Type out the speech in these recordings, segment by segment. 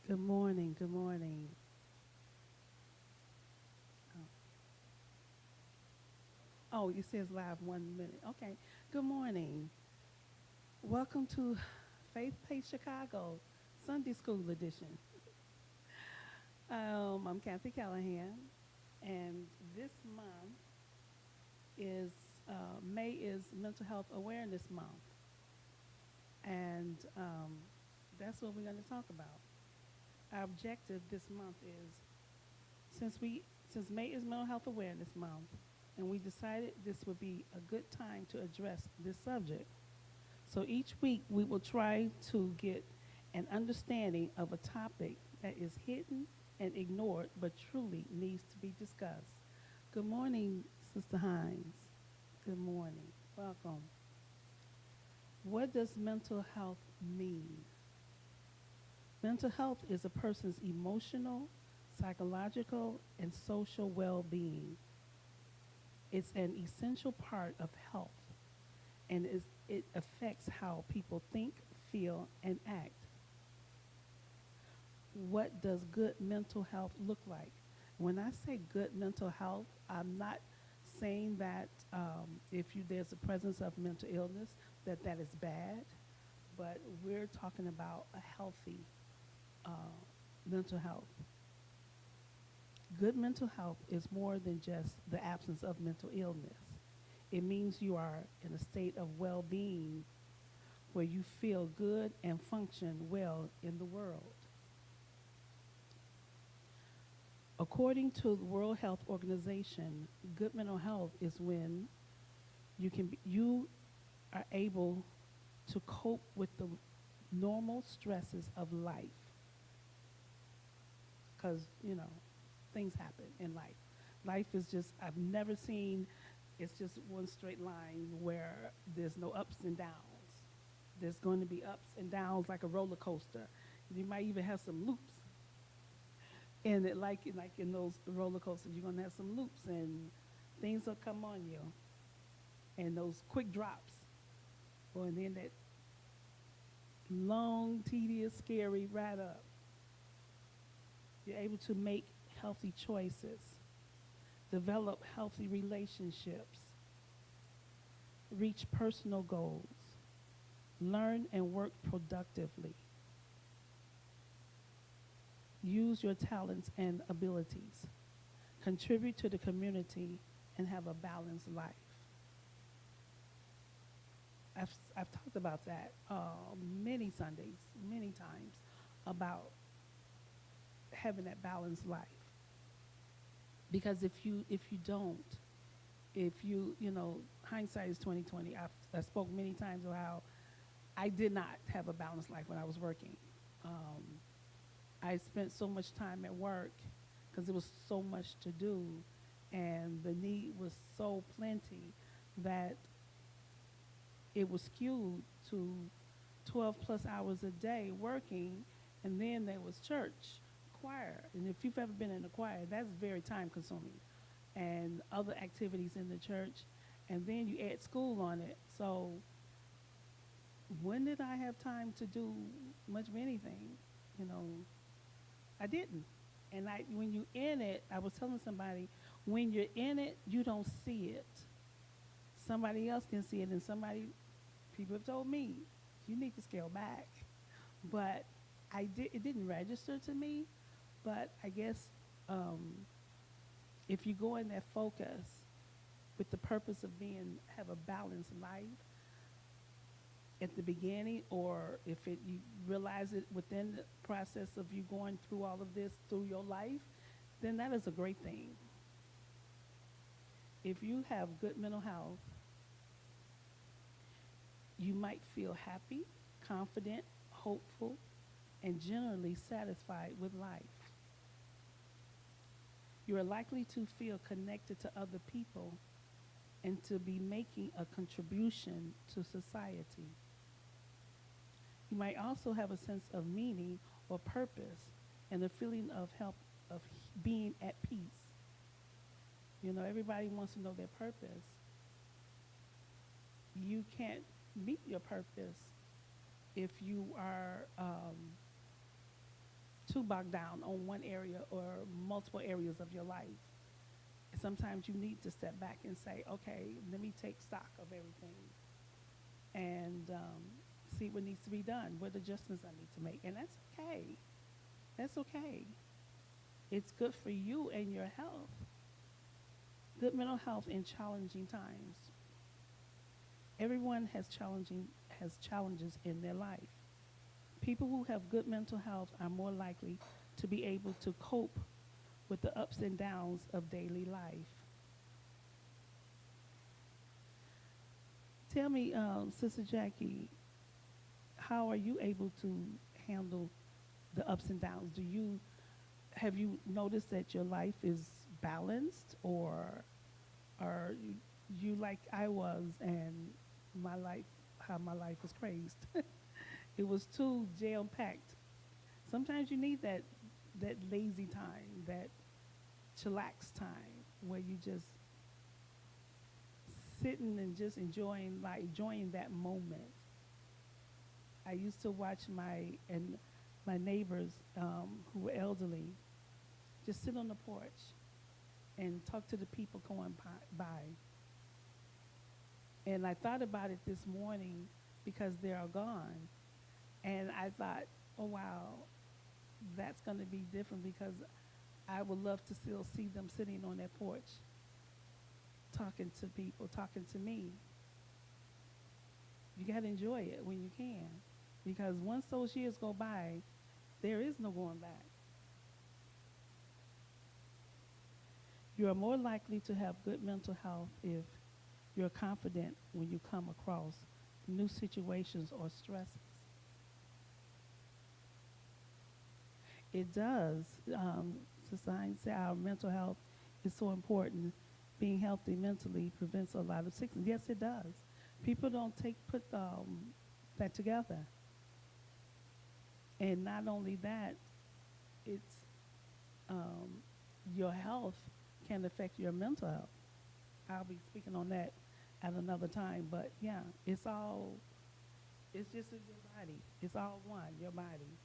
Good morning. Good morning. Oh, it says live 1 minute. Okay. Good morning. Welcome to Faith Pace Chicago Sunday School Edition. I'm Kathy Callahan, and this month is May is Mental Health Awareness Month, and that's what we're going to talk about. Our objective this month is since we since May is Mental Health Awareness Month, and we decided this would be a good time to address this subject. So each week we will try to get an understanding of a topic that is hidden and ignored but truly needs to be discussed. Good morning, Sister Hines. Good morning. Welcome. What does mental health mean? Mental health is a person's emotional, psychological, and social well being. It's an essential part of health and it affects how people think, feel, and act. What does good mental health look like? When I say good mental health, I'm not saying that if there's a presence of mental illness, that is bad, but we're talking about a healthy uh, mental health. Good mental health is more than just the absence of mental illness. It means you are in a state of well being where you feel good and function well in the world. According to the World Health Organization, good mental health is when you are able to cope with the normal stresses of life because, things happen in life. Life is just, I've never seen, it's just one straight line where there's no ups and downs. There's going to be ups and downs like a roller coaster. You might even have some loops. And like in those roller coasters, you're gonna have some loops and things will come on you. And those quick drops. Or and then that long, tedious, scary ride up. You're able to make healthy choices, develop healthy relationships, reach personal goals, learn and work productively, use your talents and abilities, contribute to the community, and have a balanced life. I've talked about that many Sundays, many times, about having that balanced life. Because if you don't, if hindsight is 2020. I spoke many times about how I did not have a balanced life when I was working. Um, I spent so much time at work because there was so much to do, and the need was so plenty that it was skewed to 12 plus hours a day working, and then there was church, choir. And if you've ever been in a choir, that's very time consuming, and other activities in the church. And then you add school on it. So when did I have time to do much of anything? You know, I didn't. And when you in it, I was telling somebody, when you're in it, you don't see it. Somebody else can see it, and people have told me, you need to scale back. But it didn't register to me. But I guess um, if you go in that focus with the purpose of have a balanced life at the beginning, or if you realize it within the process of you going through all of this through your life, then that is a great thing. If you have good mental health, you might feel happy, confident, hopeful, and generally satisfied with life. You are likely to feel connected to other people and to be making a contribution to society. You might also have a sense of meaning or purpose and a feeling of being at peace. Everybody wants to know their purpose. You can't meet your purpose if you are too bogged down on one area or multiple areas of your life. Sometimes you need to step back and say, okay, let me take stock of everything and see what needs to be done, what adjustments I need to make. And that's okay. That's okay. It's good for you and your health. Good mental health in challenging times. Everyone has challenges in their life. People who have good mental health are more likely to be able to cope with the ups and downs of daily life. Tell me, Sister Jackie, how are you able to handle the ups and downs? Have you noticed that your life is balanced, or are you like I was, and my life, how my life was crazed? It was too jam packed. Sometimes you need that lazy time, that chillax time, where you just sitting and just enjoying that moment. I used to watch my neighbors who were elderly just sit on the porch and talk to the people going by. And I thought about it this morning because they are gone. And I thought, oh, wow, that's going to be different because I would love to still see them sitting on that porch talking to people, talking to me. You got to enjoy it when you can because once those years go by, there is no going back. You are more likely to have good mental health if you're confident when you come across new situations or stresses. It does. Society say our mental health is so important. Being healthy mentally prevents a lot of sickness. Yes, it does. People don't put that together. And not only that, it's your health can affect your mental health. I'll be speaking on that at another time. But yeah, it's just in your body. It's all one, your body.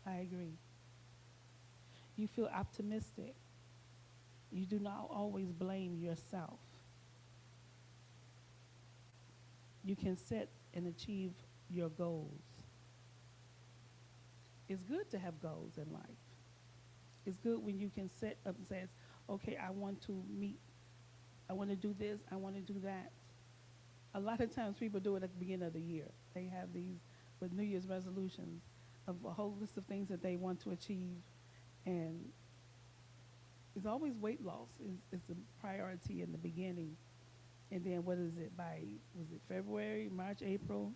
I agree. You feel optimistic. You do not always blame yourself. You can set and achieve your goals. It's good to have goals in life. It's good when you can set up and say, okay, I want to do this, I want to do that. A lot of times people do it at the beginning of the year. They have these with New Year's resolutions of a whole list of things that they want to achieve. And it's always weight loss is the priority in the beginning. And then what is it was it February, March, April?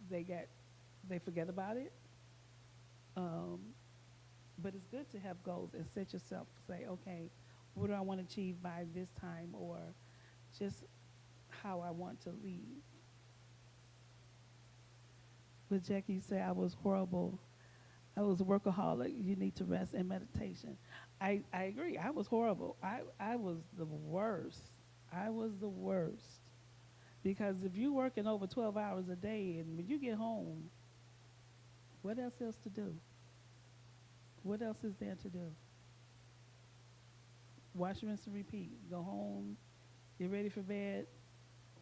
They forget about it. But it's good to have goals and set yourself, say, okay, what do I want to achieve by this time, or just how I want to lead. But Jackie said I was horrible. I was a workaholic. You need to rest and meditation. I agree. I was horrible. I was the worst. I was the worst. Because if you're working over 12 hours a day and when you get home, what else to do? What else is there to do? Wash, rinse, and repeat. Go home, get ready for bed,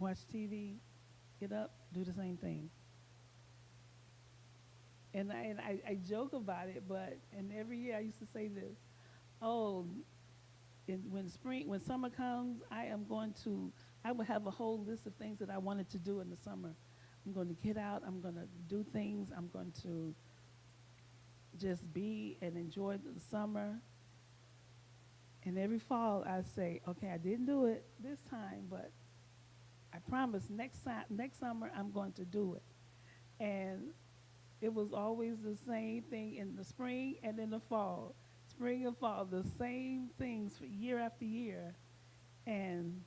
watch TV, get up, do the same thing. And I joke about it, and every year I used to say this, oh, when summer comes, I will have a whole list of things that I wanted to do in the summer. I'm going to get out, I'm going to do things, I'm going to just be and enjoy the summer. And every fall I say, okay, I didn't do it this time, but I promise next summer I'm going to do it. And it was always the same thing in the spring and in the fall. Spring and fall, the same things for year after year. And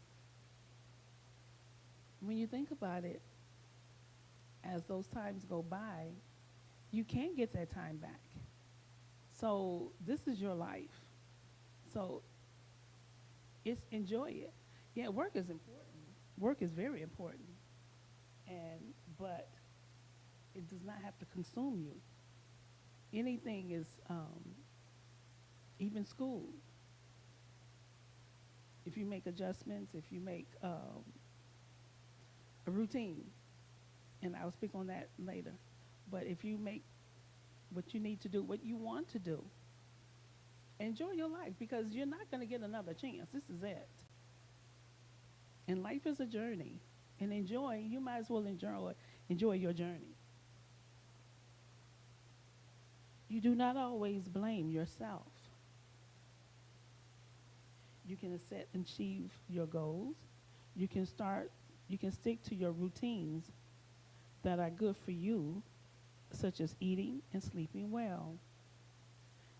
when you think about it, as those times go by, you can't get that time back. So this is your life. So enjoy it. Yeah, work is important. Work is very important. But it does not have to consume you. anything is, even school. If you make adjustments, if you make a routine, and I'll speak on that later. But if you make what you need to do, what you want to do, enjoy your life because you're not going to get another chance. This is it. And life is a journey. And you might as well enjoy your journey. You do not always blame yourself. You can set and achieve your goals. You can stick to your routines that are good for you, such as eating and sleeping well.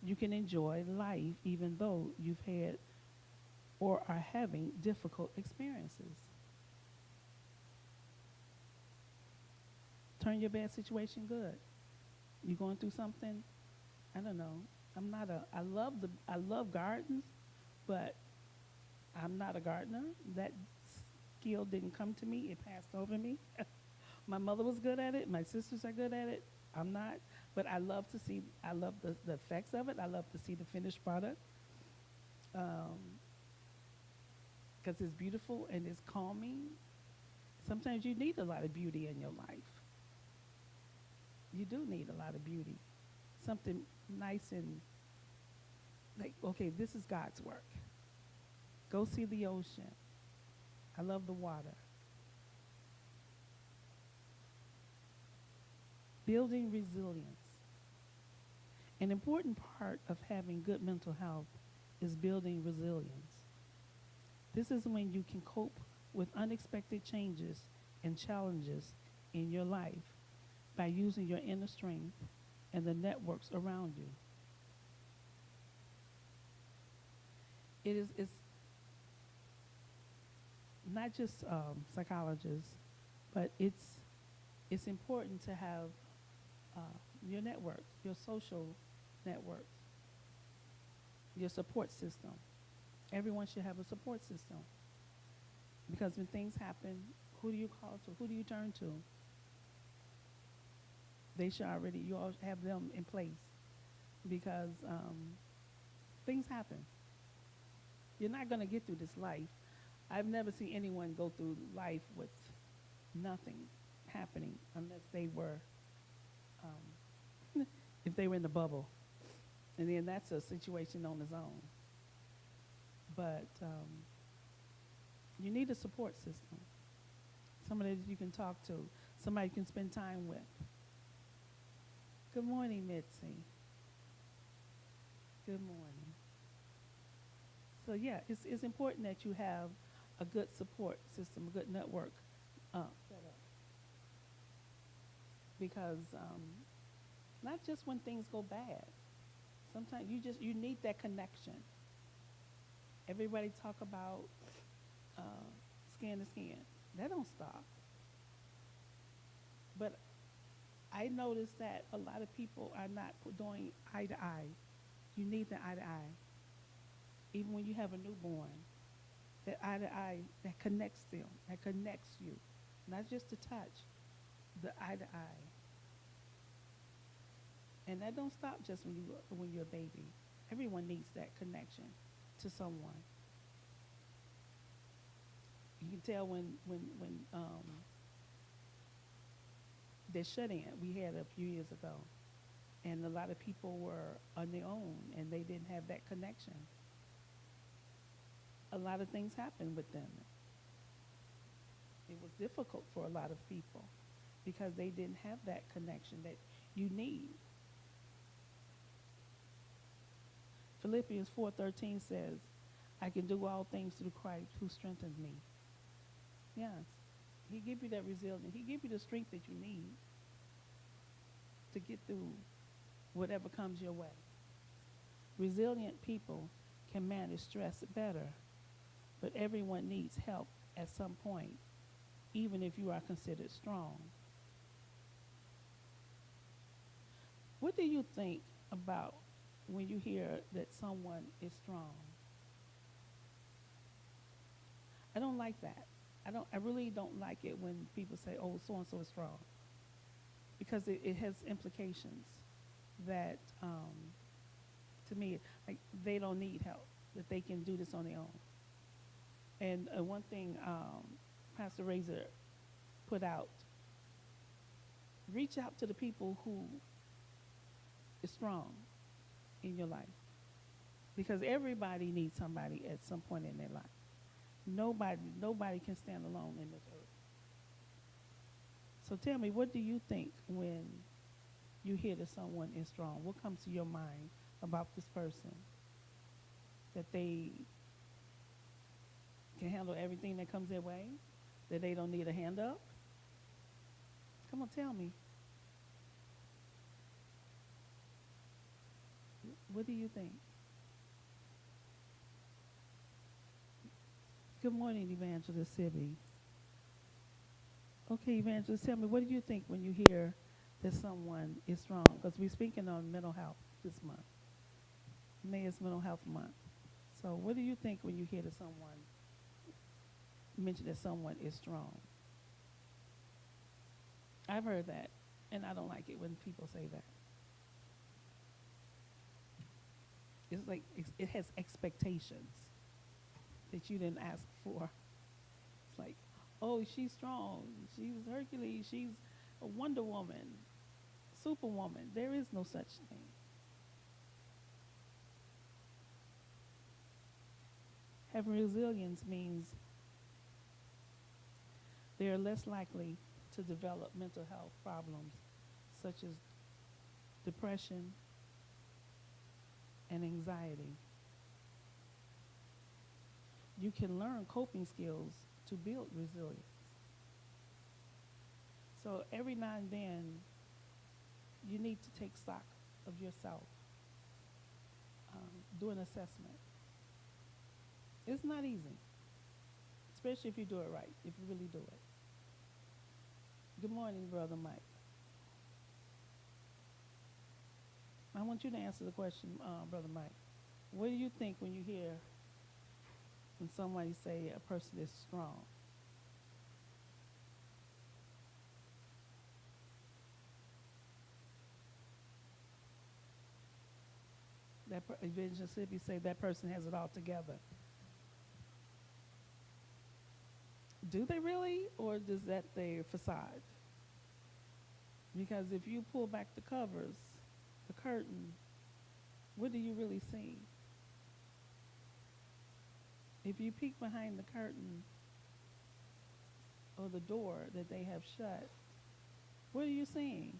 You can enjoy life even though you've had or are having difficult experiences. Turn your bad situation good. You going through something? I don't know. I love gardens, but I'm not a gardener. That skill didn't come to me. It passed over me. My mother was good at it. My sisters are good at it. I'm not. But I love the effects of it. I love to see the finished product because it's beautiful and it's calming. Sometimes you need a lot of beauty in your life. You do need a lot of beauty. Something nice and like, okay, this is God's work. Go see the ocean. I love the water. Building resilience. An important part of having good mental health is building resilience. This is when you can cope with unexpected changes and challenges in your life by using your inner strength and the networks around you. It's not just psychologists, but it's important to have your network, your social networks, your support system. Everyone should have a support system because when things happen, who do you call to? Who do you turn to? You all have them in place because things happen. You're not going to get through this life. I've never seen anyone go through life with nothing happening unless they were, if they were in the bubble. And then that's a situation on its own. But you need a support system. Somebody that you can talk to, somebody you can spend time with. Good morning, Mitzi. Good morning. So yeah, it's important that you have a good support system, a good network set up. Because not just when things go bad. Sometimes you need that connection. Everybody talk about skin to skin. That don't stop. But I noticed that a lot of people are not doing eye to eye. You need the eye to eye. Even when you have a newborn, that eye to eye that connects them, that connects you. Not just the touch, the eye to eye. And that don't stop just when you're a baby. Everyone needs that connection to someone. You can tell when they're shut in. We had a few years ago, and a lot of people were on their own, and they didn't have that connection. A lot of things happened with them. It was difficult for a lot of people because they didn't have that connection that you need. Philippians 4:13 says, I can do all things through Christ who strengthens me. Yes. He give you that resilience. He give you the strength that you need to get through whatever comes your way. Resilient people can manage stress better, but everyone needs help at some point, even if you are considered strong. What do you think about when you hear that someone is strong? I don't like that. I really don't like it when people say, oh, so-and-so is strong. Because it has implications. that, to me, like they don't need help, that they can do this on their own. And one thing Pastor Razor put out, reach out to the people who is strong in your life, because everybody needs somebody at some point in their life. Nobody can stand alone in this earth. So tell me, what do you think when you hear that someone is strong? What comes to your mind about this person? That they can handle everything that comes their way? That they don't need a hand up? Come on, tell me. What do you think? Good morning, Evangelist Sibby. Okay, Evangelist, tell me, what do you think when you hear that someone is strong? Because we're speaking on mental health this month. May is Mental Health Month. So what do you think when you hear that someone mention that someone is strong? I've heard that, and I don't like it when people say that. It's like it has expectations that you didn't ask for. It's like, oh, she's strong. She's Hercules. She's a Wonder Woman, Superwoman. There is no such thing. Having resilience means they are less likely to develop mental health problems such as depression and anxiety. You can learn coping skills to build resilience. So every now and then, you need to take stock of yourself, do an assessment. It's not easy, especially if you do it right, if you really do it. Good morning, Brother Mike. I want you to answer the question, Brother Mike. What do you think when you hear when somebody say a person is strong? Evangelist Sippy say that person has it all together. Do they really, or is that their facade? Because if you pull back the covers, the curtain, what do you really see? If you peek behind the curtain or the door that they have shut, what are you seeing?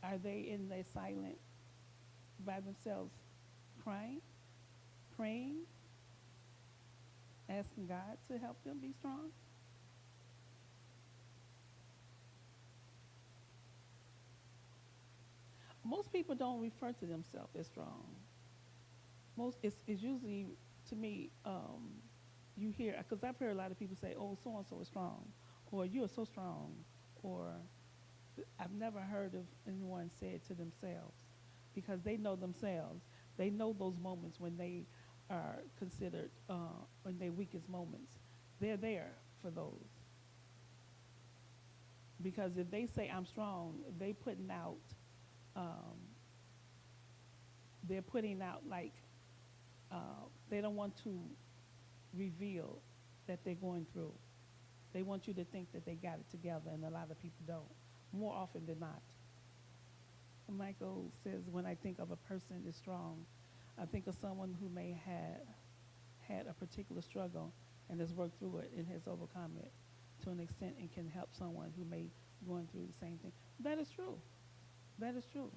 Are they in their silent by themselves crying, praying, asking God to help them be strong? Most people don't refer to themselves as strong. It's usually, to me, you hear, because I've heard a lot of people say, oh, so and so is strong, or you are so strong, or I've never heard of anyone say it to themselves, because they know themselves. They know those moments when they are considered in their weakest moments. They're there for those. Because if they say I'm strong, um, they're putting out like they don't want to reveal that they're going through. They want you to think that they got it together, and a lot of people don't, more often than not. Michael says, when I think of a person is strong, I think of someone who may have had a particular struggle and has worked through it and has overcome it to an extent and can help someone who may be going through the same thing. That is true. That is true.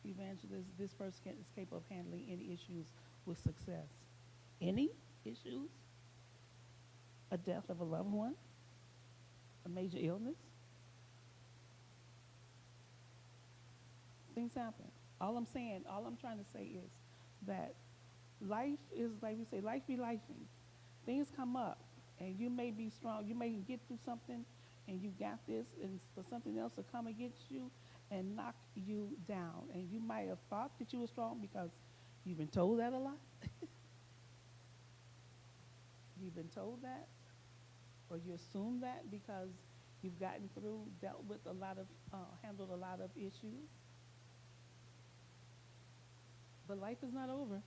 Evangelist, this person is capable of handling any issues with success. Any issues? A death of a loved one? A major illness? Things happen. All I'm trying to say is that life is, like we say, life be lifing. Things come up, and you may be strong. You may get through something, and you got this, and for something else to come against you and knock you down. And you might have thought that you were strong because you've been told that a lot. You've been told that. or you assume that because you've gotten through, dealt with a lot of, handled a lot of issues. But life is not over.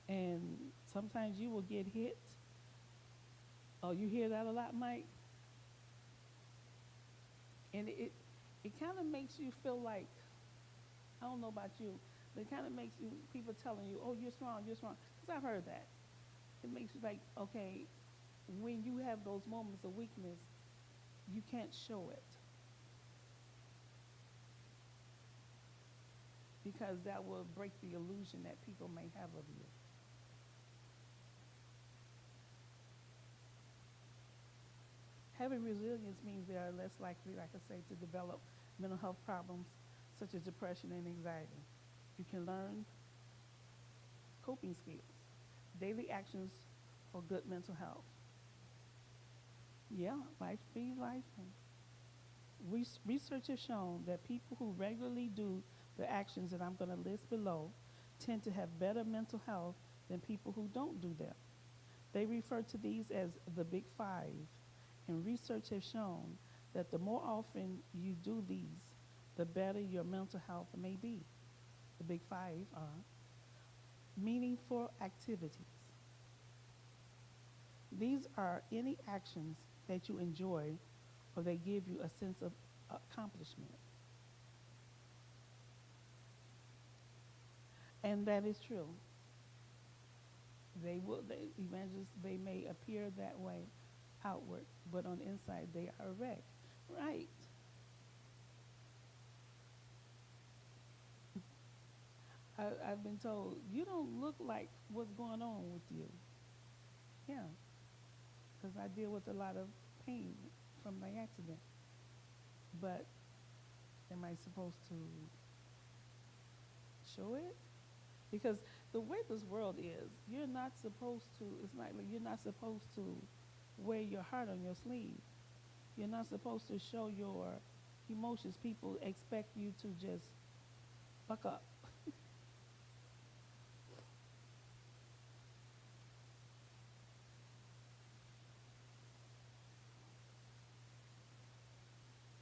And sometimes you will get hit. Oh, you hear that a lot, Mike? And it kind of makes you feel like, I don't know about you, but it kind of makes you, people telling you, oh, you're strong, you're strong. Because I've heard that. It makes you like, okay, when you have those moments of weakness, you can't show it because that will break the illusion that people may have of you. Having resilience means they are less likely, like I say, to develop mental health problems such as depression and anxiety. You can learn coping skills, daily actions for good mental health. Yeah, life be life. Research has shown that people who regularly do the actions that I'm going to list below tend to have better mental health than people who don't do them. They refer to these as the big five, and research has shown that the more often you do these, the better your mental health may be. The big five are meaningful activities. These are any actions that you enjoy or they give you a sense of accomplishment. And that is true. Evangelists, they may appear that way outward, but on the inside they are wrecked. Right. I've been told, you don't look like what's going on with you. Yeah, because I deal with a lot of pain from my accident. But am I supposed to show it? Because the way this world is, you're not supposed to, it's not like you're not supposed to wear your heart on your sleeve. You're not supposed to show your emotions. People expect you to just buck up.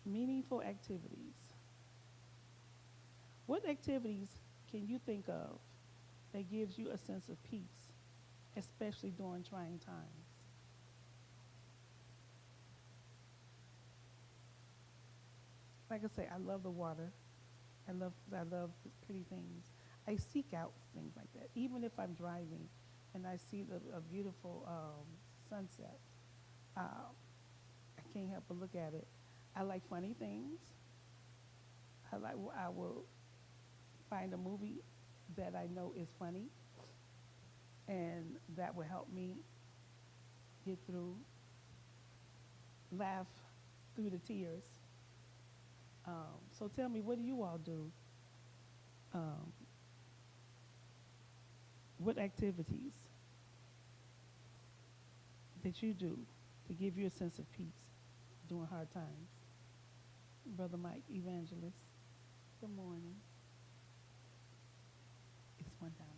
Meaningful activities. What activities can you think of that gives you a sense of peace, especially during trying times? Like I say, I love the water. I love pretty things. I seek out things like that. Even if I'm driving and I see a beautiful sunset, I can't help but look at it. I like funny things. I will find a movie that I know is funny, and that will help me get through, laugh through the tears. So tell me, what do you all do? Um, what activities that you do to give you a sense of peace during hard times? Brother Mike, evangelist. Good morning. It's one down there.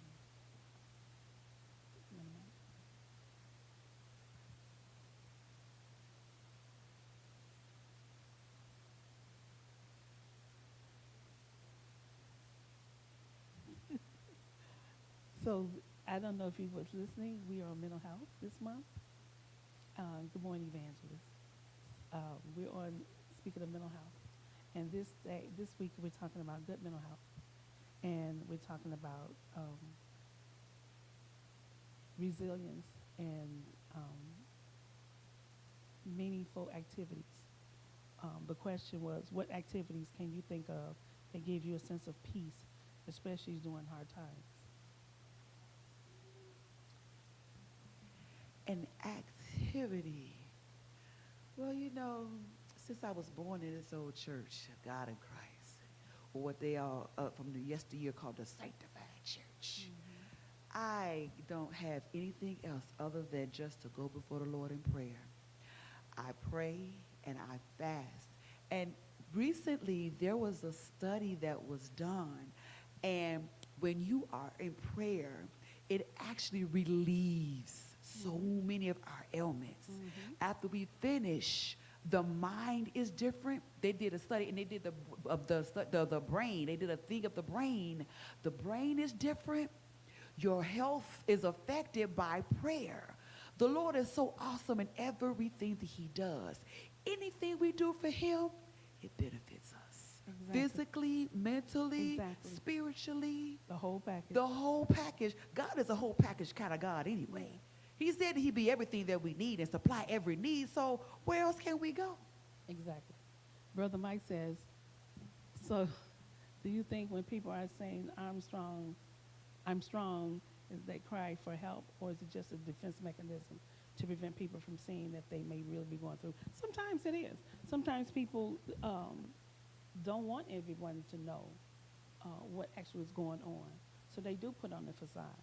So I don't know if you was listening. We are on mental health this month. Good morning, evangelist. We're on speaking of mental health, and this week, we're talking about good mental health, and we're talking about resilience and meaningful activities. The question was, what activities can you think of that give you a sense of peace, especially during hard times? An activity. Well, since I was born in this old church, God in Christ, or what they all from the yesteryear called the sanctified church, I don't have anything else other than just to go before the Lord in prayer. I pray and I fast. And recently there was a study that was done, and when you are in prayer, it actually relieves so many of our ailments. Mhm. After we finish, the mind is different. They did a study and they did the brain. They did a thing of the brain. The brain is different. Your health is affected by prayer. The Lord is so awesome in everything that he does. Anything we do for him, it benefits us. Exactly. Physically, mentally, Exactly. spiritually, The whole package. the whole package. God is a whole package kind of God anyway. Yeah. He said he'd be everything that we need and supply every need. So where else can we go? Exactly. Brother Mike says, so do you think when people are saying I'm strong, is they cry for help, or is it just a defense mechanism to prevent people from seeing that they may really be going through? Sometimes it is. Sometimes people don't want everyone to know what actually is going on, so they do put on the facade.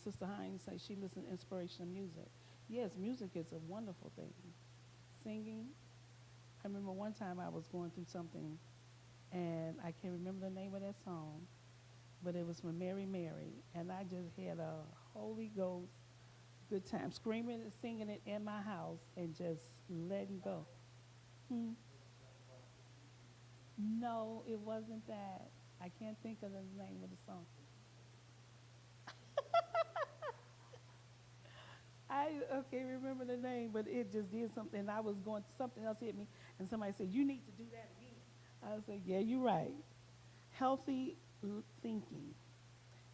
Sister Hines says she listens to inspirational music. Yes, music is a wonderful thing. Singing. I remember one time I was going through something, and I can't remember the name of that song, but it was from Mary Mary, and I just had a Holy Ghost good time, screaming and singing it in my house and just letting go. Hmm. No, it wasn't that. I can't think of the name of the song. I okay remember the name, but it just did something. And I was going, something else hit me, and somebody said, "You need to do that again." I said, "Yeah, you're right." Healthy thinking.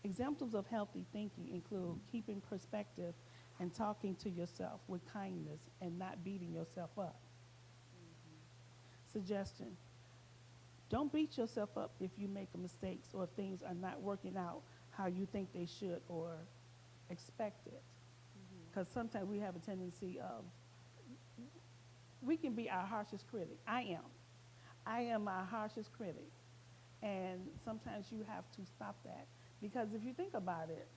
Examples of healthy thinking include keeping perspective and talking to yourself with kindness and not beating yourself up. Suggestion: don't beat yourself up if you make mistakes or things are not working out how you think they should or expected. Because sometimes we have a tendency of, we can be our harshest critic. I am my harshest critic. And sometimes you have to stop that. Because if you think about it,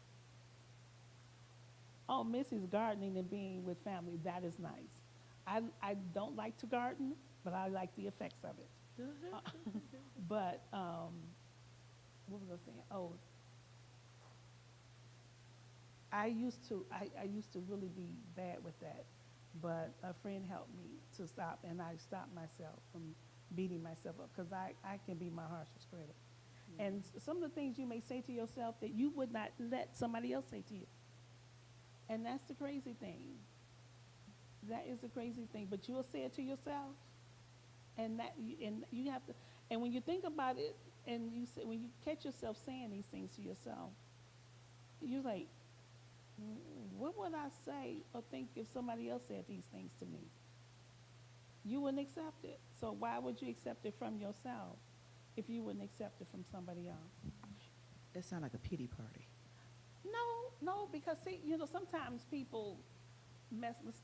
oh, Missy's gardening and being with family, that is nice. I don't like to garden, but I like the effects of it. But what was I saying? Oh, I used to really be bad with that, but a friend helped me to stop, and I stopped myself from beating myself up because I can be my harshest critic. And some of the things you may say to yourself that you would not let somebody else say to you. And that's the crazy thing. That is the crazy thing. But you'll say it to yourself, and you have to. And when you think about it, and you say, when you catch yourself saying these things to yourself, you're like, what would I say or think if somebody else said these things to me? You wouldn't accept it. So why would you accept it from yourself if you wouldn't accept it from somebody else? That sounds like a pity party. No, because see, sometimes people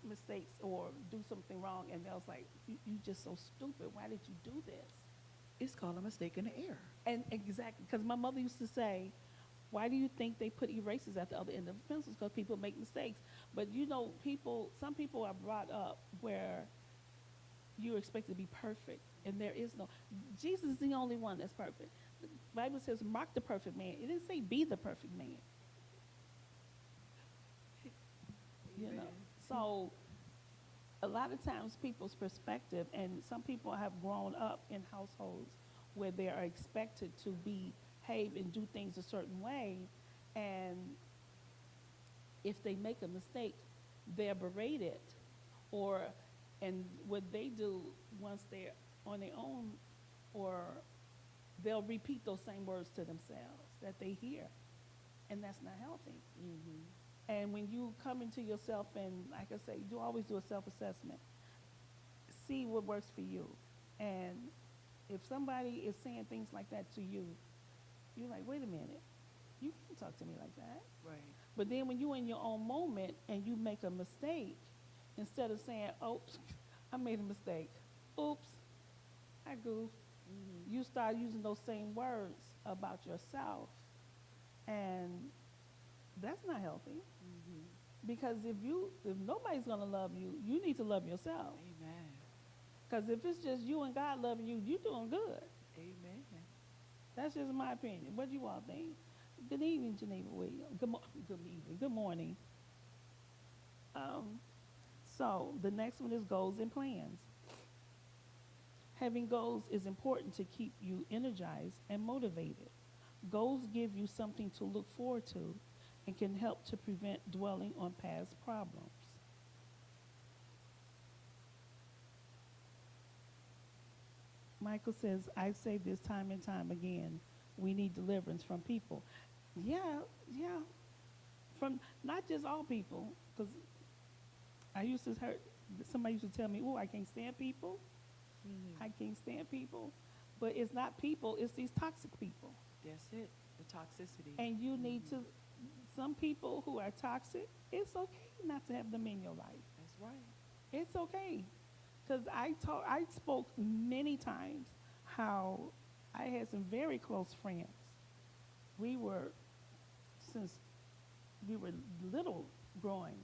mistakes or do something wrong, and they'll say, you just so stupid. Why did you do this? It's called a mistake and an error. And exactly, because my mother used to say, why do you think they put erasers at the other end of the pencils? Because people make mistakes. But some people are brought up where you're expected to be perfect, and there is no. Jesus is the only one that's perfect. The Bible says, mark the perfect man. It didn't say be the perfect man. So a lot of times people's perspective, and some people have grown up in households where they are expected to behave and do things a certain way, and if they make a mistake, they're berated, and what they do once they're on their own, or they'll repeat those same words to themselves that they hear, and that's not healthy. Mm-hmm. And when you come into yourself, and like I say, you always do a self-assessment. See what works for you. And if somebody is saying things like that to you, you're like, wait a minute, you can't talk to me like that. Right. But then when you're in your own moment and you make a mistake, instead of saying, oops, I made a mistake. Oops, I goofed. Mm-hmm. You start using those same words about yourself. And that's not healthy. Mm-hmm. Because if nobody's gonna love you, you need to love yourself. Amen. Because if it's just you and God loving you, you're doing good. Amen. That's just my opinion. What do you all think? Good evening, Geneva Williams. Good evening. Good morning. Um, so the next one is goals and plans. Having goals is important to keep you energized and motivated. Goals give you something to look forward to and can help to prevent dwelling on past problems. Michael says, I say this time and time again, we need deliverance from people. Yeah, yeah, from not just all people, because I used to hear somebody used to tell me, "Oh, I can't stand people. Hmm. I can't stand people." But it's not people; it's these toxic people. That's it. The toxicity. And you need Hmm. to. Some people who are toxic, it's okay not to have them in your life. That's right. It's okay, because I spoke many times how I had some very close friends. We were since we were little growing,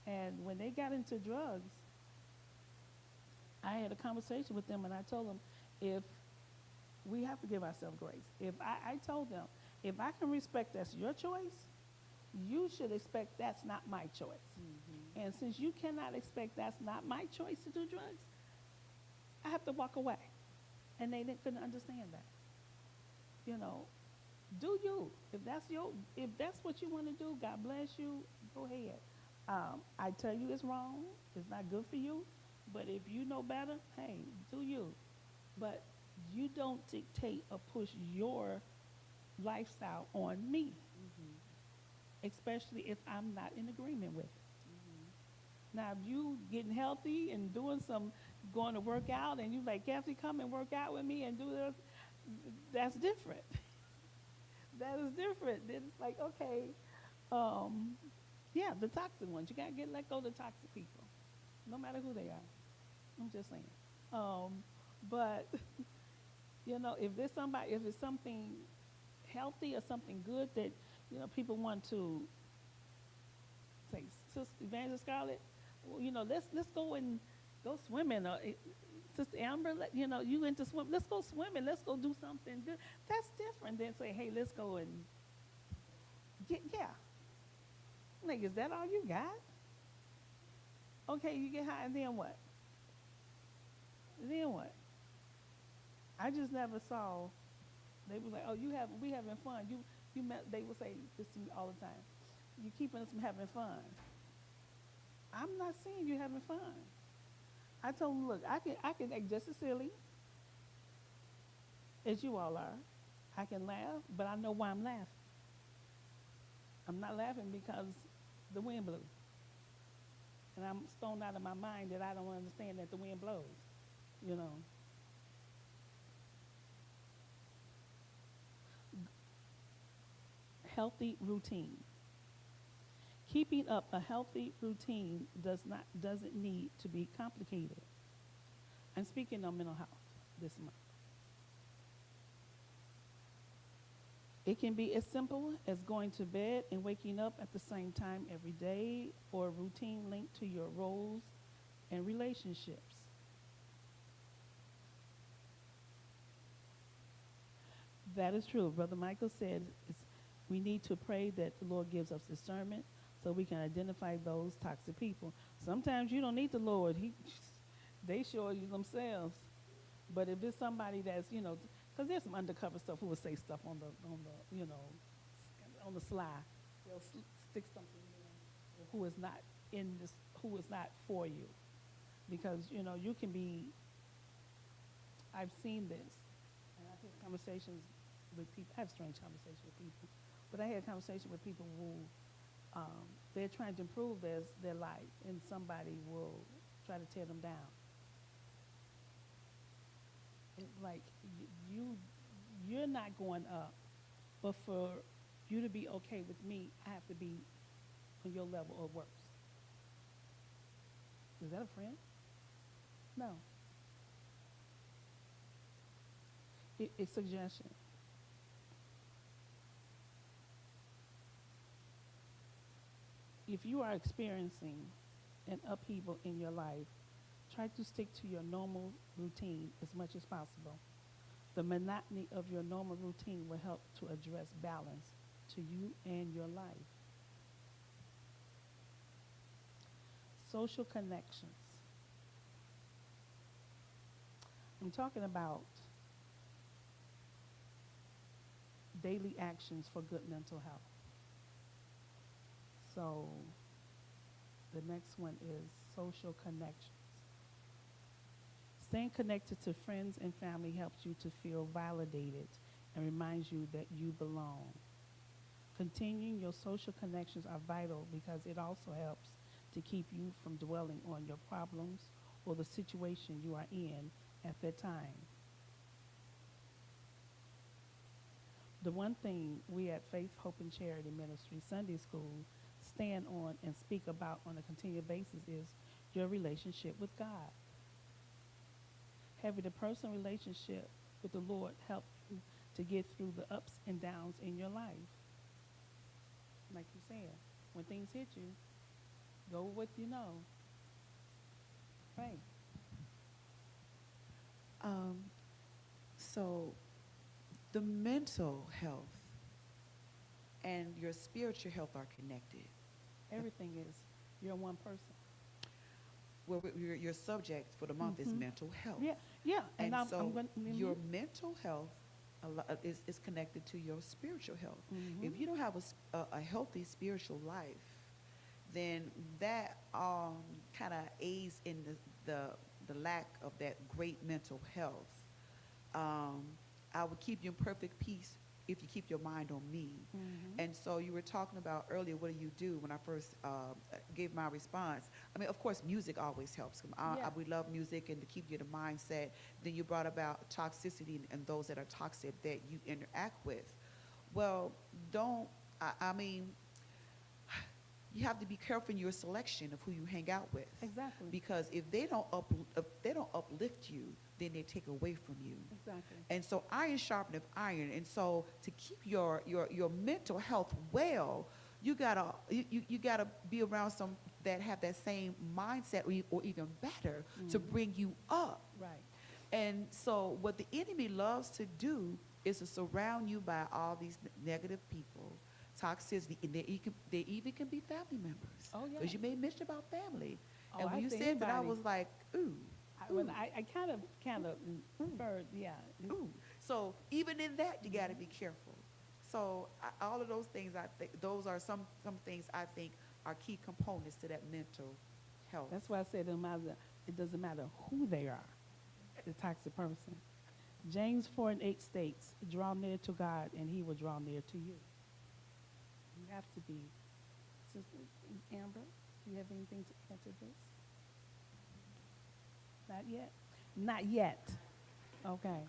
and when they got into drugs, I had a conversation with them, and I told them, if we have to give ourselves grace. If I told them, if I can respect that's your choice, you should expect that's not my choice. Hmm. And since you cannot expect that's not my choice to do drugs, I have to walk away. And they couldn't understand that. You know, do you? If that's what you want to do, God bless you. Go ahead. I tell you it's wrong. It's not good for you. But if you know better, hey, do you? But you don't dictate or push your lifestyle on me, Hmm. especially if I'm not in agreement with it. Hmm. Now, if you getting healthy and doing some, going to work out, and you like, Kathy, come and work out with me and do this, that's different. That is different. Then it's like, okay, um, yeah, the toxic ones. You gotta get let go of the toxic people, no matter who they are. I'm just saying. Um, but if there's somebody, if it's something healthy or something good that people want to say, Sister Evangelist Scarlett, well, let's go and go swimming. Or Sister Amber, you into swim? Let's go swimming. Let's go do something good. That's different than say, hey, let's go and yeah. Like, is that all you got? Okay, you get high, and then what? Then what? I just never saw. They was like, oh, we having fun. You met. They would say this to me all the time. You keeping us from having fun. I'm not seeing you having fun. I told them, look, I can act just as silly as you all are. I can laugh, but I know why I'm laughing. I'm not laughing because the wind blew, and I'm stoned out of my mind that I don't understand that the wind blows. You know, healthy routine. Keeping up a healthy routine doesn't need to be complicated. I'm speaking on mental health this month. It can be as simple as going to bed and waking up at the same time every day, or a routine linked to your roles and relationships. That is true. Brother Michael said we need to pray that the Lord gives us discernment so we can identify those toxic people. Sometimes you don't need the Lord. They show you themselves. But if it's somebody that's, because there's some undercover stuff who will say stuff on the sly. They'll stick something in who is not in this, who is not for you. Because, you can be, I've seen this, and I've had conversations with people. I have strange conversations with people, but I had conversations with people who they're trying to improve their life, and somebody will try to tear them down. It's like you're not going up, but for you to be okay with me, I have to be on your level or worse. Is that a friend? No. It's suggestion. If you are experiencing an upheaval in your life, try to stick to your normal routine as much as possible. The monotony of your normal routine will help to address balance to you and your life. social connections. I'm talking about daily actions for good mental health. So the next one is social connections. Staying connected to friends and family helps you to feel validated and reminds you that you belong. Continuing your social connections are vital because it also helps to keep you from dwelling on your problems or the situation you are in at that time. The one thing we at Faith, Hope, and Charity Ministry Sunday School stand on and speak about on a continual basis is your relationship with God. Having a personal relationship with the Lord helps you to get through the ups and downs in your life. Like you said, when things hit you, go with what you know. Pray. So the mental health and your spiritual health are connected. Everything is. You're one person. Well, your subject for the month is Mhm. mental health. Yeah, yeah. And I'm so going. your mental health is connected to your spiritual health. If Mhm. you don't have a healthy spiritual life, then that kind of aids in the lack of that great mental health. Um, I would keep you in perfect peace if you keep your mind on me. Mhm. And so you were talking about earlier, what do you do when I first gave my response? I mean, of course, music always helps. Yeah. We love music and to keep you in the mindset. Then you brought about toxicity and those that are toxic that you interact with. Well, don't, I mean, you have to be careful in your selection of who you hang out with. Exactly. Because if they don't uplift you, then they take away from you. Exactly. And so iron sharpeneth iron. And so to keep your mental health well, you gotta be around some that have that same mindset or even better to Mhm. bring you up. Right. And so what the enemy loves to do is to surround you by all these negative people, toxicity, and they even can be family members. Oh yeah. Because you made mention about family. Oh, And when I you say said that, I anybody. was like, ooh, When ooh. I kind of inferred, yeah. Ooh. So even in that, you got to be careful. So all of those things, I think, those are some things I think are key components to that mental health. That's why I said it doesn't matter who they are, the toxic person. James 4:8 states, draw near to God and he will draw near to you. You have to be. Sister Amber, do you have anything to add to this? Not yet? Not yet. Okay.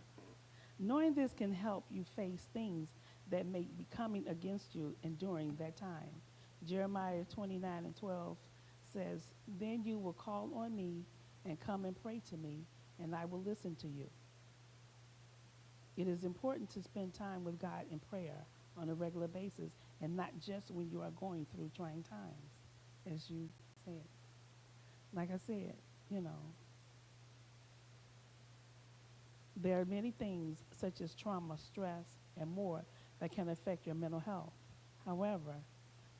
Knowing this can help you face things that may be coming against you and during that time. Jeremiah 29:12 says, then you will call on me and come and pray to me, and I will listen to you. It is important to spend time with God in prayer on a regular basis and not just when you are going through trying times, as you said. Like I said, you know, there are many things such as trauma, stress, and more that can affect your mental health. However,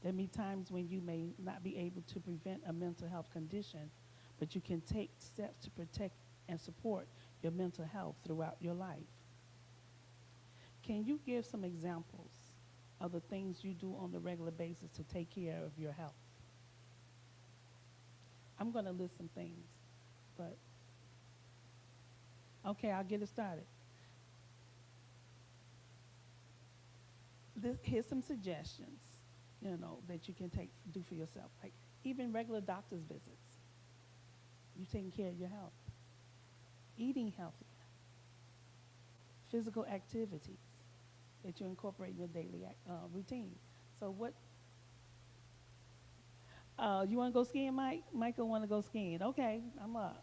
there may be times when you may not be able to prevent a mental health condition, but you can take steps to protect and support your mental health throughout your life. Can you give some examples of the things you do on a regular basis to take care of your health? I'm going to list some things, but okay, I'll get it started. Here's some suggestions, that you can do for yourself. Like even regular doctor's visits. You taking care of your health. Eating healthy. Physical activities that you incorporate in your daily routine. So what, you want to go skiing, Mike? Michael want to go skiing. Okay, I'm up.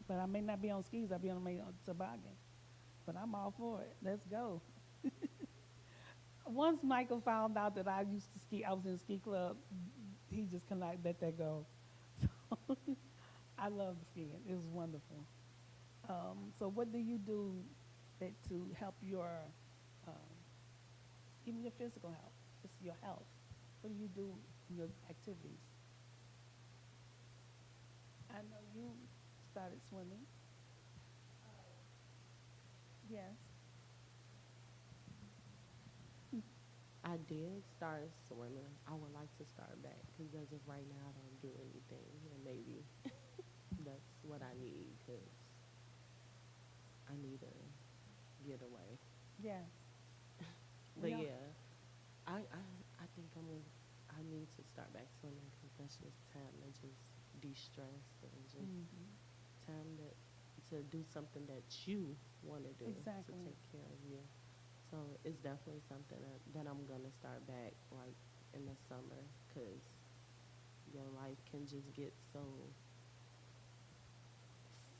But I may not be on skis. I'll be on my toboggan. But I'm all for it. Let's go. Once Michael found out that I used to ski, I was in a ski club, he just could not let that go. So I love skiing. It was wonderful. So what do you do to help your, um, even your physical health, just your health? What do you do in your activities? I know you started swimming. Yes. I did start swimming. I would like to start back because as of right now, I don't do anything, and maybe that's what I need because I need to get away. Yes. But We all. yeah, I think I need to start back swimming because that's just time to just de-stress and just Hmm. time to do something that you want to do to Exactly. take care of you. So it's definitely something that I'm gonna start back like in the summer because your life can just get so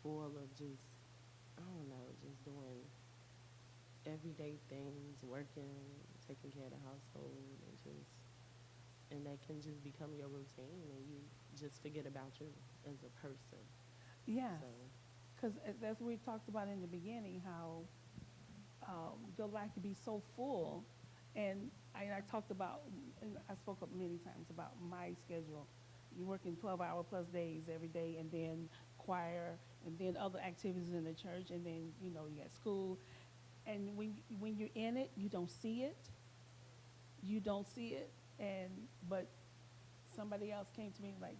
full of just I don't know, just doing everyday things, working, taking care of the household, and that can just become your routine, and you just forget about you as a person. Yes. So Because as we talked about in the beginning, how your life can be so full. And I talked about, and I spoke up many times about my schedule. You're working 12-hour plus days every day, and then choir, and then other activities in the church, and then, you got school. And when you're in it, you don't see it. You don't see it. But somebody else came to me like,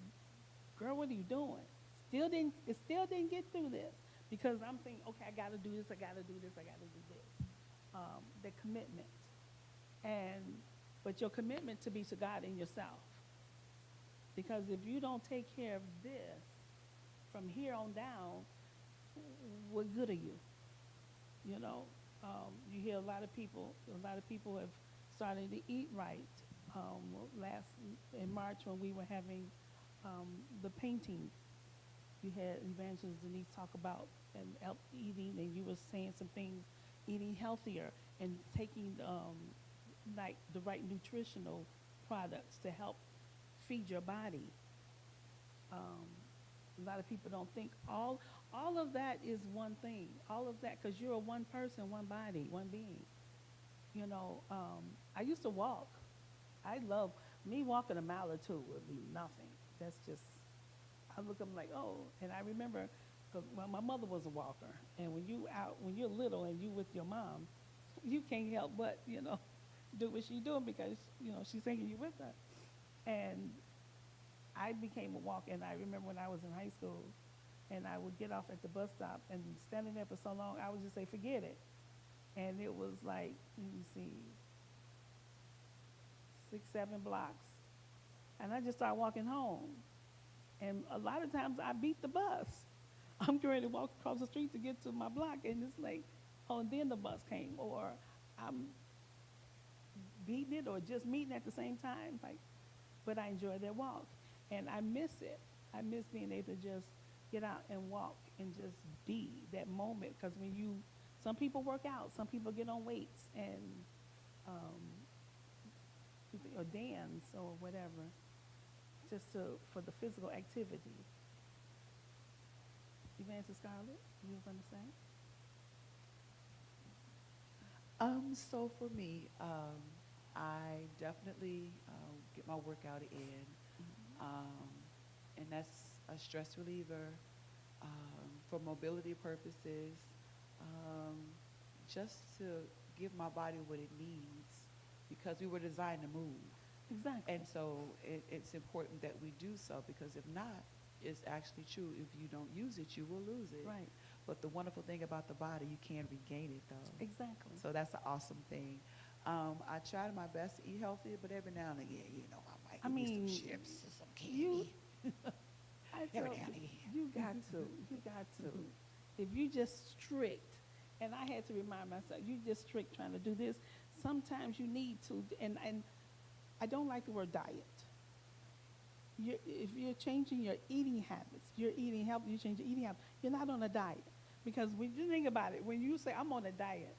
girl, what are you doing? It still didn't get through this because I'm thinking, okay, I got to do this, I got to do this, I got to do this. The commitment, and but your commitment to be to God and yourself, because if you don't take care of this from here on down, what good are you? You know, you hear a lot of people have started to eat right. Last in March when we were having the painting, you had Evangelist Denise talk about and eating, and you were saying some things, eating healthier and taking like the right nutritional products to help feed your body. Um, a lot of people don't think all of that is one thing. All of that because you're a one person, one body, one being. I used to walk. I love me walking a mile or two would be nothing. That's just I look up like, oh, and I remember because my mother was a walker, and when you're little and you with your mom, you can't help but do what she's doing because she's taking you with her. And I became a walker, and I remember when I was in high school, and I would get off at the bus stop and standing there for so long, I would just say, forget it. And it was like, let me see, 6, 7 blocks, and I just started walking home. And a lot of times I beat the bus. I'm getting ready to walk across the street to get to my block, and it's like, oh, and then the bus came, or I'm beating it, or just meeting at the same time. Like, but I enjoy that walk, and I miss it. I miss being able to just get out and walk and just be that moment. Because some people work out, some people get on weights and um, or dance or whatever, just for the physical activity. Evangelist Scarlett, you were going to say? So for me, I definitely get my workout in, Mm-hmm. um, and that's a stress reliever for mobility purposes, um, just to give my body what it needs, because we were designed to move. Exactly. And so it's important that we do so, because if not, it's actually true. If you don't use it, you will lose it. Right. But the wonderful thing about the body, you can regain it though. Exactly. So that's an awesome thing. I try my best to eat healthy, but every now and again, I might I eat me some mean, chips or some you, candy I every tell now you, and again. you got to. If you just strict, and I had to remind myself, you just strict trying to do this. Sometimes you need to, and I don't like the word diet. If you're changing your eating habits, you're eating healthy, you change your eating habits, you're not on a diet. Because when you think about it, when you say, I'm on a diet,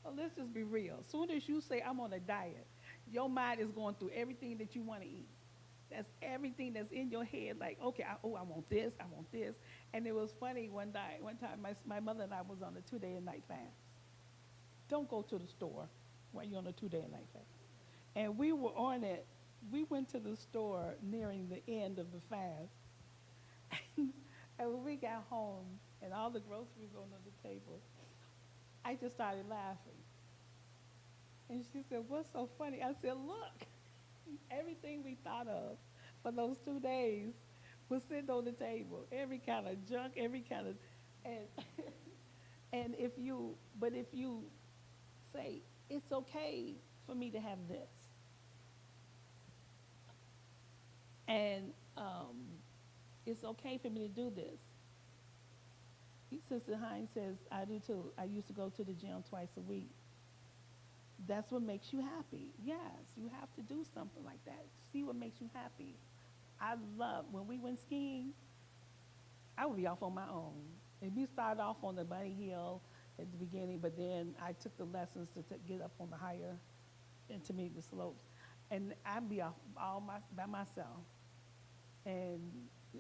well, let's just be real. As soon as you say, I'm on a diet, your mind is going through everything that you want to eat. That's everything that's in your head. Like, okay, I want this, I want this. And it was funny one time, my mother and I was on a 2 day and night fast. Don't go to the store while you're on a 2 day and night fast. And we went to the store nearing the end of the fast, And when we got home and all the groceries on the table, I just started laughing. And she said, "What's so funny?" I said, "Look, everything we thought of for those 2 days was sitting on the table. Every kind of junk, every kind of, and and if you say it's okay for me to have this, and it's okay for me to do this." Sister Hines says, "I do too. I used to go to the gym twice a week. That's what makes you happy. Yes, you have to do something like that. See what makes you happy." I love when we went skiing. I would be off on my own. And we started off on the bunny hill at the beginning, but then I took the lessons to get up on the higher intermediate slopes, and I'd be off by myself, and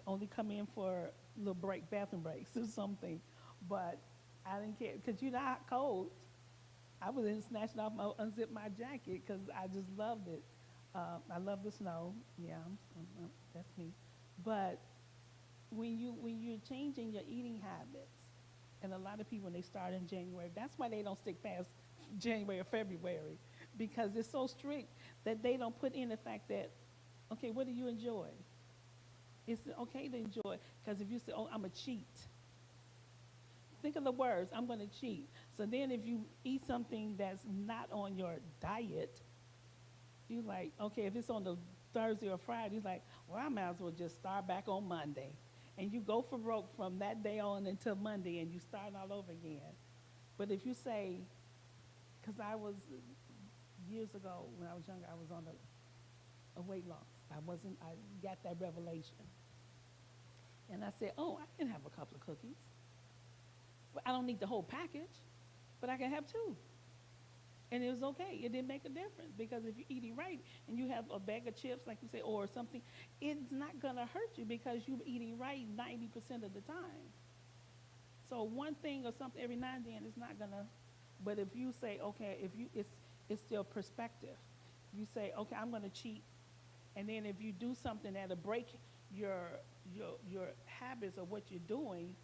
only come in for little bathroom breaks or something. But I didn't care because you know how cold. I was in snatching off unzipped my jacket because I just loved it. I love the snow. Yeah, that's me. But when you're changing your eating habits, and a lot of people when they start in January, that's why they don't stick past January or February, because it's so strict that they don't put in the fact that, okay, what do you enjoy? It's okay to enjoy, because if you say, "Oh, I'm a cheat," think of the words, "I'm going to cheat." So then if you eat something that's not on your diet, you like, okay, if it's on the Thursday or Friday, it's like, well, I might as well just start back on Monday. And you go for broke from that day on until Monday, and you start all over again. But if you say, because I was, years ago when I was younger, I was on a weight loss. I got that revelation. And I said, "Oh, I can have a couple of cookies. But I don't need the whole package, but I can have two." And it was okay. It didn't make a difference, because if you're eating right and you have a bag of chips, like you say, or something, it's not going to hurt you because you're eating right 90% of the time. So one thing or something every now and then is not going to, but if you say, okay, it's still perspective. You say, okay, I'm going to cheat. And then if you do something that'll break your, your habits of what you're doing,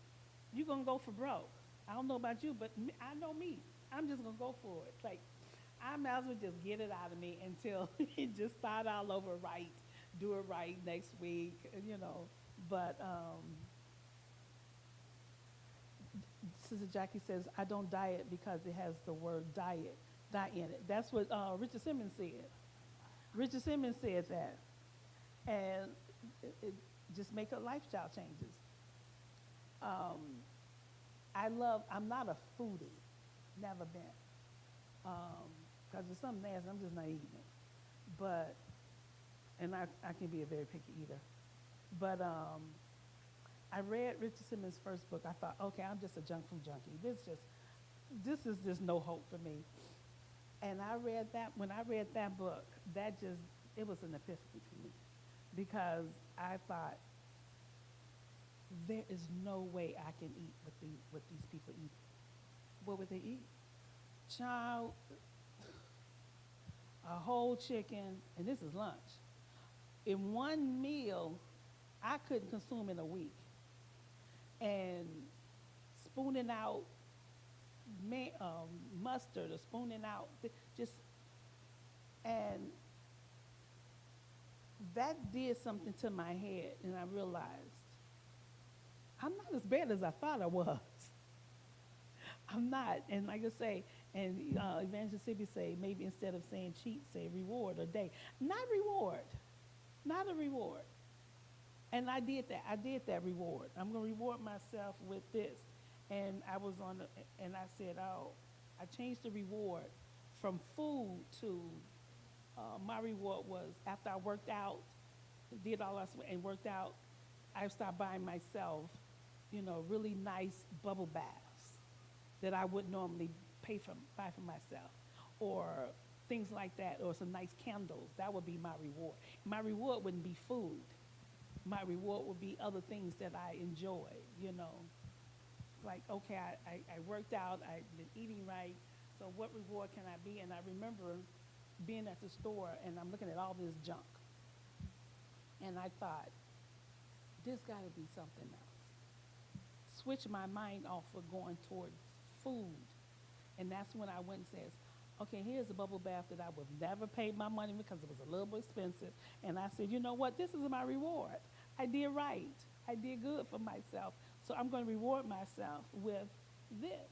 you're going to go for broke. I don't know about you, but I know me. I'm just going to go for it. Like, I might as well just get it out of me until it just start all over right, do it right next week. But Sister Jackie says, "I don't diet because it has the word die in it." That's what Richard Simmons said. Richard Simmons said that. And it just make a lifestyle changes. Um, I'm not a foodie, never been. Because there's something nasty, I'm just not eating it. But, and I can be a very picky eater. But I read Richard Simmons' first book. I thought, okay, I'm just a junk food junkie. This is just no hope for me. And when I read that book, it was an epiphany for me. Because I thought, there is no way I can eat what these people eat. What would they eat? Child, a whole chicken, and this is lunch. In one meal, I couldn't consume in a week. And spooning out mustard, or spooning out and that did something to my head, and I realized I'm not as bad as I thought I was. I'm not. And like I say, and Evangelist Sibby say, maybe instead of saying cheat, say reward or day. Not reward. Not a reward. And I did that. I did that reward. I'm going to reward myself with this. And and I said, oh, I changed the reward from food to, my reward was after I worked out, did all that and worked out, I started buying myself, really nice bubble baths that I wouldn't normally buy for myself, or things like that, or some nice candles. That would be my reward. My reward wouldn't be food. My reward would be other things that I enjoy. Like, okay, I worked out, I've been eating right, so what reward can I be? And I remember being at the store, and I'm looking at all this junk. And I thought, there's got to be something else. Switch my mind off of going towards food. And that's when I went and says, okay, here's a bubble bath that I would never pay my money because it was a little bit expensive. And I said, you know what? This is my reward. I did right. I did good for myself. So I'm going to reward myself with this.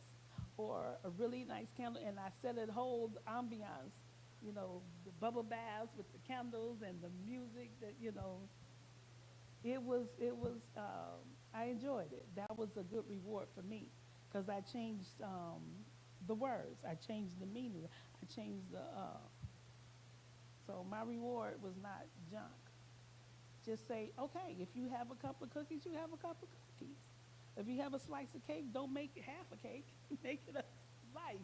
Or a really nice candle. And I set a whole ambiance, you know, the bubble baths with the candles and the music that, you know, I enjoyed it. That was a good reward for me because I changed the words. I changed the meaning. I changed so my reward was not junk. Just say, okay, if you have a couple of cookies, you have a couple of cookies. If you have a slice of cake, don't make it half a cake. Make it a slice.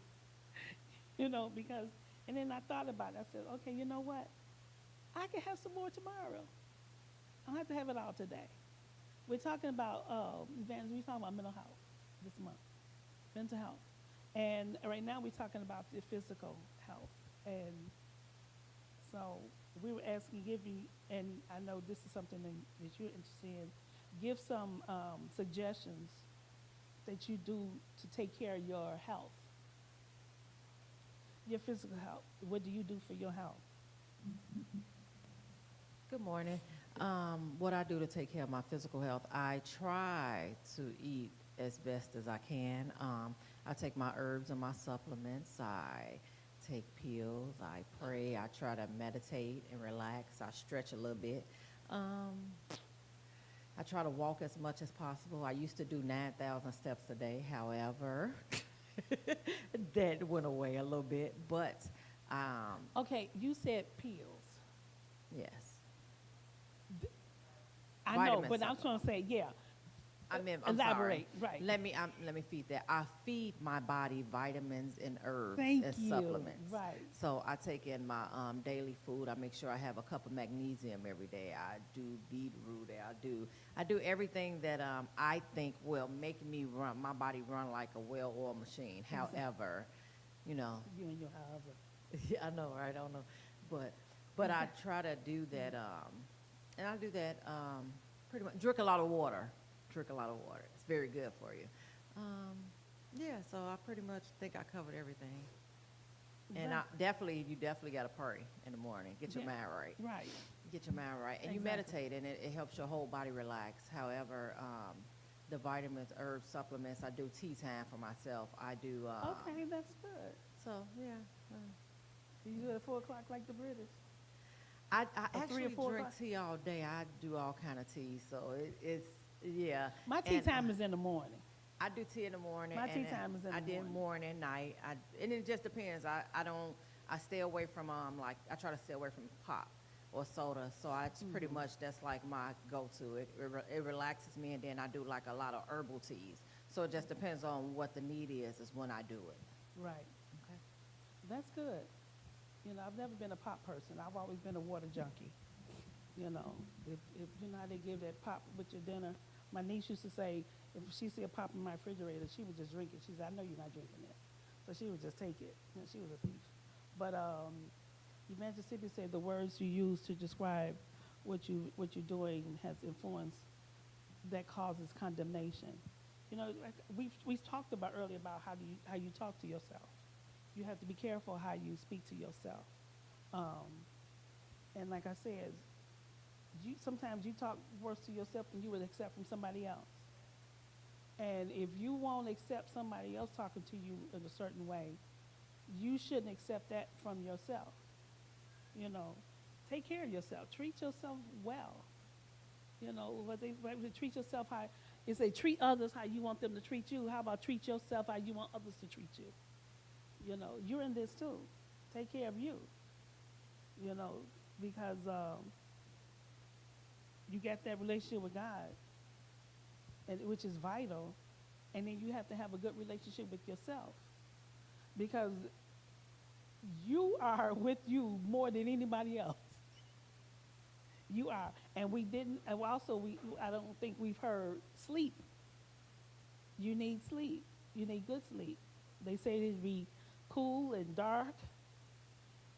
You know, because, and then I thought about it. I said, okay, you know what? I can have some more tomorrow. I don't have to have it all today. We're talking about, we're talking about mental health this month, mental health. And right now we're talking about the physical health. And so we were asking, and I know this is something that you're interested in, give some suggestions that you do to take care of your health, your physical health. What do you do for your health? Good morning. What I do to take care of my physical health, I try to eat as best as I can. I take my herbs and my supplements. I take pills. I pray. I try to meditate and relax. I stretch a little bit. I try to walk as much as possible. I used to do 9,000 steps a day. However, that went away a little bit. But Okay, you said pills. yes. I know, Vitamin but I'm trying to say, yeah. I'm Elaborate, sorry. right. Let me feed that. I feed my body vitamins and herbs Thank and you. supplements. Right. So I take in my daily food. I make sure I have a cup of magnesium every day. I do beetroot. I do everything that I think will make me run my body run like a well-oiled machine. Exactly. However, you know, You and your however. yeah, I know, right? I don't know, but I try to do that, and I do that pretty much. Drink a lot of water. It's very good for you. Yeah, so I pretty much think I covered everything. And you definitely got to pray in the morning. Get your Yeah. mind right. Right. Get your mind right. And you Exactly. meditate, and it helps your whole body relax. However, the vitamins, herbs, supplements, I do tea time for myself. I do. Okay, that's good. So, yeah. You do it at 4 o'clock like the British? I Or 3 or actually 4 drink o'clock? tea all day. I do all kind of tea, so it's, yeah. My tea And time is in the morning. I do tea in the morning. My tea and time is in I the did morning, night. And it just depends. I stay away from, I try to stay away from pop or soda. So it's pretty much, that's like my go-to. It relaxes me, and then I do like a lot of herbal teas. So it just depends on what the need is when I do it. Right. Okay. That's good. You know, I've never been a pop person. I've always been a water junkie. You know, if you know how they give that pop with your dinner. My niece used to say, if she see a pop in my refrigerator, she would just drink it. She said, I know you're not drinking it. So she would just take it. You know, she was a thief. But Evangelist Sippy said the words you use to describe what you're doing has influence that causes condemnation. You know, like we've talked about earlier about how you talk to yourself. You have to be careful how you speak to yourself. And like I said, sometimes you talk worse to yourself than you would accept from somebody else. And if you won't accept somebody else talking to you in a certain way, you shouldn't accept that from yourself. You know, take care of yourself. Treat yourself well. You know, treat yourself how, if they treat others how you want them to treat you, how about treat yourself how you want others to treat you? You know, you're in this too. Take care of you. You know, because you got that relationship with God, which is vital, and then you have to have a good relationship with yourself, because you are with you more than anybody else. You are, and I don't think we've heard sleep. You need sleep. You need good sleep. They say it to be cool and dark,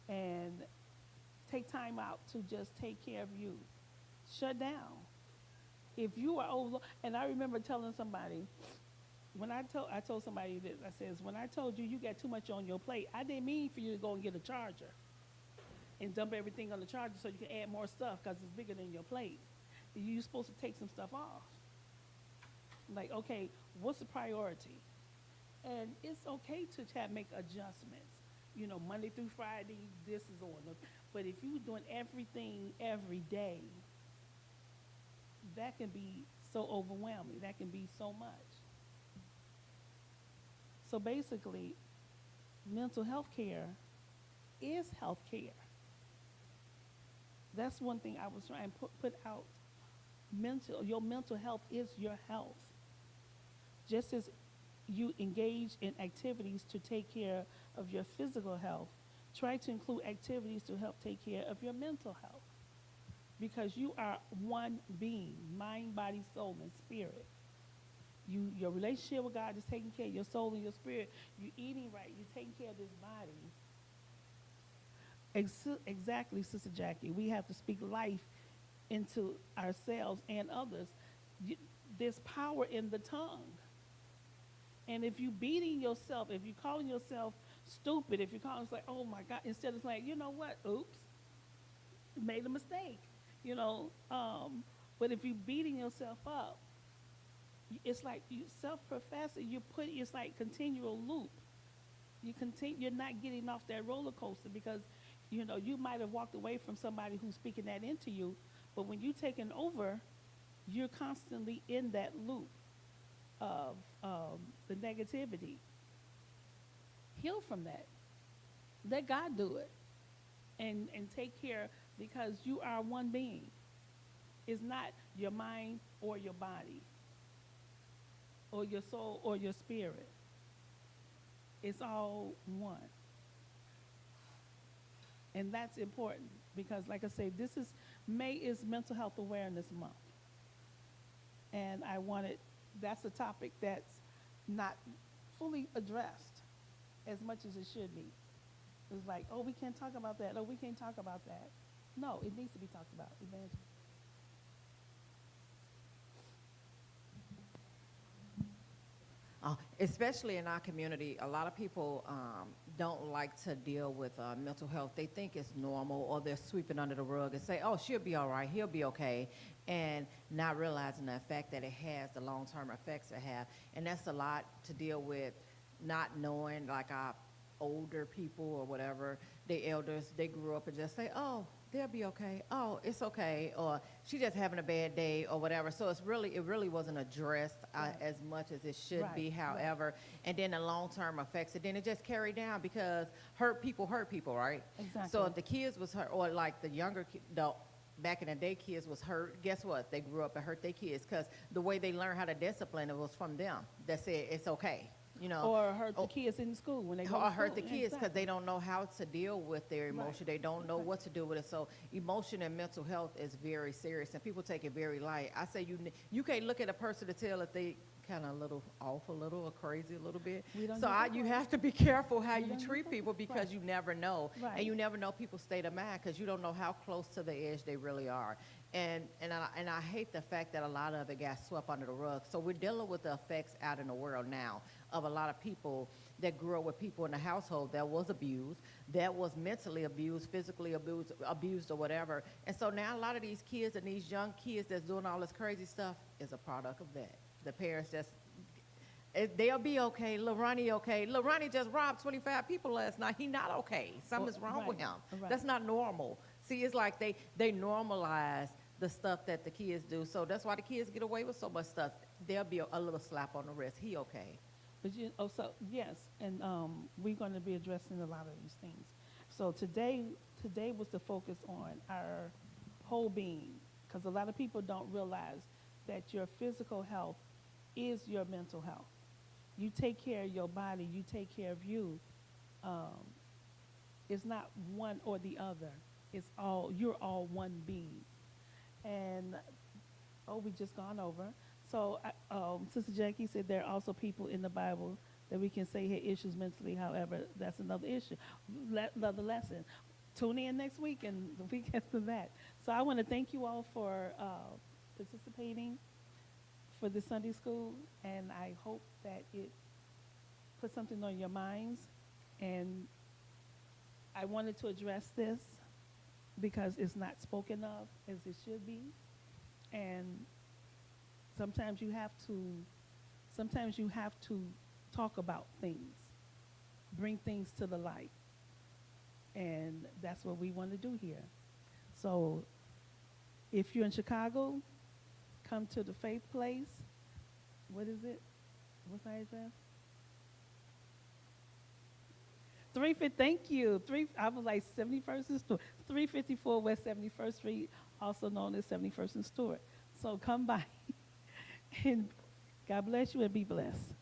and take time out to just take care of you. Shut down. If you are over, and I remember telling somebody, I told somebody this, I says, when I told you you got too much on your plate, I didn't mean for you to go and get a charger and dump everything on the charger so you can add more stuff because it's bigger than your plate. You're supposed to take some stuff off. Like, okay, what's the priority? And it's okay to make adjustments. You know, Monday through Friday, this is on. But if you're doing everything every day, that can be so overwhelming. That can be so much. So basically, mental health care is health care. That's one thing I was trying to put out. Your mental health is your health. Just as you engage in activities to take care of your physical health, try to include activities to help take care of your mental health. Because you are one being, mind, body, soul, and spirit. Your relationship with God is taking care of your soul and your spirit. You're eating right. You're taking care of this body. Exactly, Sister Jackie. We have to speak life into ourselves and others. There's power in the tongue. And if you're beating yourself, if you're calling yourself stupid, if you're calling yourself, oh my God, instead of like, you know what, oops, made a mistake, but if you're beating yourself up, it's like you self-professing, it's like continual loop. You're not getting off that roller coaster because, you might have walked away from somebody who's speaking that into you, but when you're taking over, you're constantly in that loop of the negativity. Heal from that. Let God do it. And take care because you are one being. It's not your mind or your body or your soul or your spirit. It's all one. And that's important because, like I say, May is Mental Health Awareness Month. And that's a topic that's not fully addressed as much as it should be. It's like, oh, we can't talk about that. Oh, we can't talk about that. No, it needs to be talked about. Evangelist. Especially in our community, a lot of people don't like to deal with mental health. They think it's normal, or they're sweeping under the rug and say, oh, she'll be all right, he'll be okay, and not realizing the effect that it has, the long-term effects it have. And that's a lot to deal with, not knowing, like our older people or whatever, the elders, they grew up and just say, oh, they'll be okay. Oh, it's okay. Or she just having a bad day or whatever. So it really wasn't addressed as much as it should be, however. And then the long-term effects, and then it just carried down because hurt people, right? Exactly. So if the kids was hurt, or like the younger, back in the day, kids was hurt, guess what? They grew up and hurt their kids because the way they learned how to discipline, it was from them that said it's okay. Or hurt the kids in school when they go to school. Or hurt the kids because they don't know how to deal with their emotion. They don't know what to do with it. So emotion and mental health is very serious, and people take it very light. I say you can't look at a person to tell if they kind of a little off a little or crazy a little bit. So you have to be careful how you treat people because you never know. And you never know people's state of mind because you don't know how close to the edge they really are. And I hate the fact that a lot of it got swept under the rug. So we're dealing with the effects out in the world now of a lot of people that grew up with people in the household that was abused, that was mentally abused, physically abused or whatever. And so now a lot of these kids and these young kids that's doing all this crazy stuff is a product of that. The parents just, they'll be okay. Lil Ronnie okay. Lil Ronnie just robbed 25 people last night. He not okay. Something's wrong with him. That's not normal. See, it's like they normalize the stuff that the kids do. So that's why the kids get away with so much stuff. There'll be a little slap on the wrist. He okay. But yes, and we're going to be addressing a lot of these things. So today was the focus on our whole being, because a lot of people don't realize that your physical health is your mental health. You take care of your body, you take care of you. It's not one or the other. You're all one being. And, we just gone over. So Sister Jackie said there are also people in the Bible that we can say had issues mentally. However, that's another issue, another lesson. Tune in next week and the week after that. So I want to thank you all for participating for the Sunday school, and I hope that it puts something on your minds. And I wanted to address this because it's not spoken of as it should be. And sometimes you have to talk about things, bring things to the light. And that's what we want to do here. So if you're in Chicago, come to the Faith Place. What is it? What's my address? 350, thank you. I was like 71st and Stewart. 354 West 71st Street, also known as 71st and Stewart. So come by, and God bless you and be blessed.